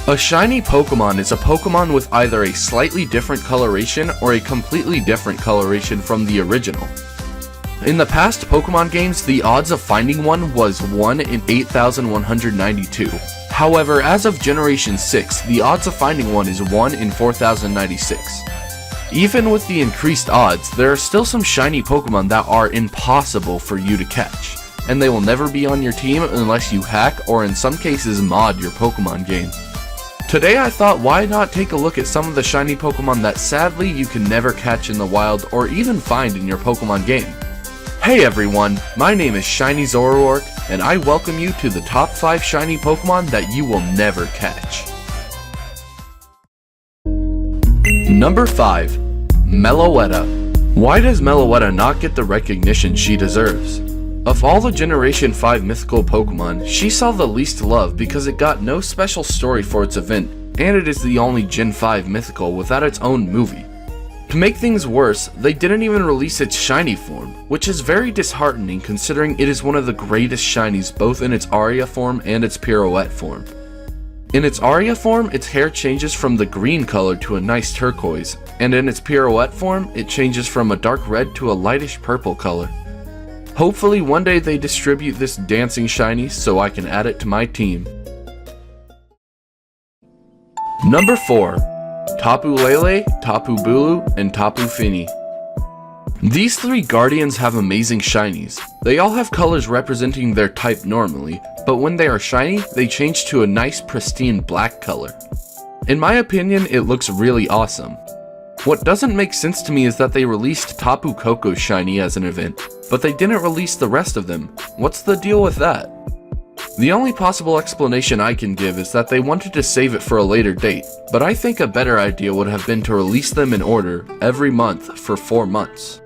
A shiny Pokemon is a Pokemon with either a slightly different coloration or a completely different coloration from the original. In the past Pokemon games, the odds of finding one was 1 in 8,192. However, as of Generation 6, the odds of finding one is 1 in 4,096. Even with the increased odds, there are still some shiny Pokemon that are impossible for you to catch, and they will never be on your team unless you hack or in some cases mod your Pokemon game. Today I thought, why not take a look at some of the shiny Pokemon that sadly you can never catch in the wild or even find in your Pokemon game. Hey everyone, my name is Shiny Zoroark, and I welcome you to the top 5 shiny Pokemon that you will never catch. Number 5. Meloetta. Why does Meloetta not get the recognition she deserves? Of all the Generation 5 mythical Pokemon, she saw the least love because it got no special story for its event, and it is the only Gen 5 mythical without its own movie. To make things worse, they didn't even release its shiny form, which is very disheartening considering it is one of the greatest shinies both in its Aria form and its Pirouette form. In its Aria form, its hair changes from the green color to a nice turquoise, and in its Pirouette form, it changes from a dark red to a lightish purple color. Hopefully one day they distribute this dancing shiny so I can add it to my team. Number 4. Topalele, Tapu Bulu, and Tapu Fini. These 3 Guardians have amazing shinies. They all have colors representing their type normally, but when they are shiny, they change to a nice pristine black color. In my opinion, it looks really awesome. What doesn't make sense to me is that they released Tapu Koko's shiny as an event, but they didn't release the rest of them. What's the deal with that? The only possible explanation I can give is that they wanted to save it for a later date, but I think a better idea would have been to release them in order every month for 4 months.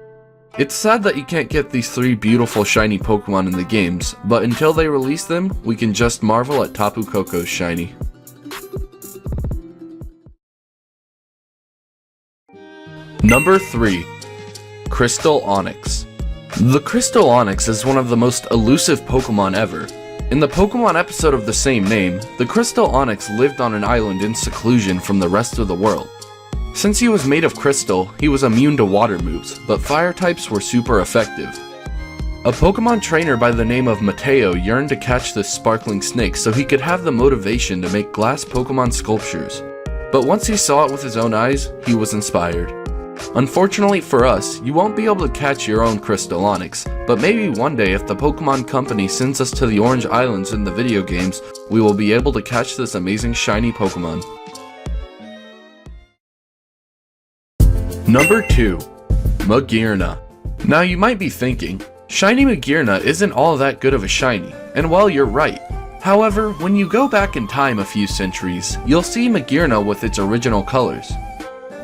It's sad that you can't get these 3 beautiful shiny Pokemon in the games, but until they release them, we can just marvel at Tapu Koko's shiny. Number 3. Crystal Onyx. The Crystal Onyx is one of the most elusive Pokemon ever. In the Pokemon episode of the same name, the Crystal Onyx lived on an island in seclusion from the rest of the world. Since he was made of crystal, he was immune to water moves, but fire types were super effective. A Pokemon trainer by the name of Mateo yearned to catch this sparkling snake so he could have the motivation to make glass Pokemon sculptures. But once he saw it with his own eyes, he was inspired. Unfortunately for us, you won't be able to catch your own Crystal Onyx, but maybe one day if the Pokemon Company sends us to the Orange Islands in the video games, we will be able to catch this amazing shiny Pokemon. Number 2. Buggy Erna. Now you might be thinking, shiny Buggy Erna isn't all that good of a shiny, and well, you're right. However, when you go back in time a few centuries, you'll see Buggy Erna with its original colors.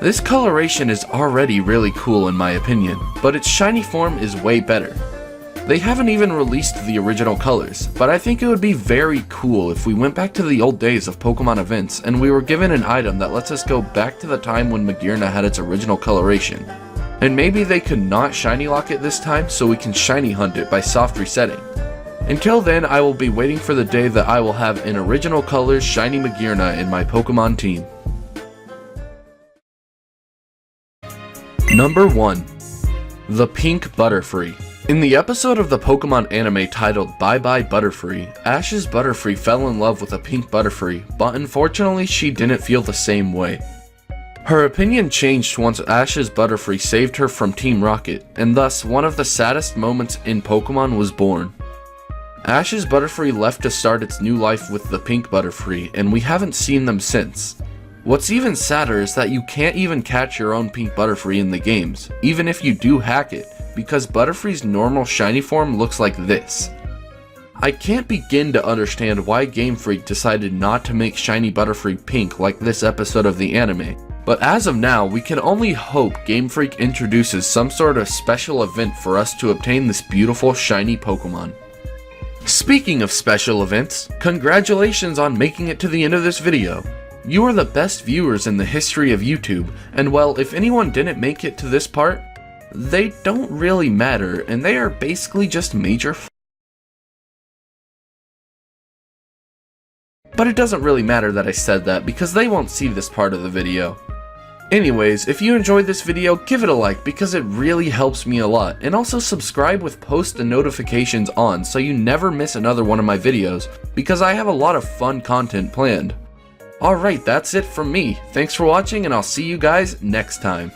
This coloration is already really cool in my opinion, but its shiny form is way better. They haven't even released the original colors, but I think it would be very cool if we went back to the old days of Pokemon events and we were given an item that lets us go back to the time when Buggy Erna had its original coloration. And maybe they could not shiny lock it this time so we can shiny hunt it by soft resetting. Until then, I will be waiting for the day that I will have an original colors shiny Buggy Erna in my Pokemon team. Number 1. The Pink Butterfree. In the episode of the Pokemon anime titled Bye Bye Butterfree, Ash's Butterfree fell in love with a pink Butterfree, but unfortunately she didn't feel the same way. Her opinion changed once Ash's Butterfree saved her from Team Rocket, and thus one of the saddest moments in Pokemon was born. Ash's Butterfree left to start its new life with the pink Butterfree, and we haven't seen them since. What's even sadder is that you can't even catch your own pink Butterfree in the games, even if you do hack it, because Butterfree's normal shiny form looks like this. I can't begin to understand why Game Freak decided not to make shiny Butterfree pink like this episode of the anime, but as of now, we can only hope Game Freak introduces some sort of special event for us to obtain this beautiful shiny Pokemon. Speaking of special events, congratulations on making it to the end of this video. You are the best viewers in the history of YouTube, and well, if anyone didn't make it to this part, they don't really matter, and they are basically just major But it doesn't really matter that I said that because they won't see this part of the video. Anyways, if you enjoyed this video, give it a like because it really helps me a lot, and also subscribe with post and notifications on so you never miss another one of my videos, because I have a lot of fun content planned. Alright, that's it from me. Thanks for watching, and I'll see you guys next time.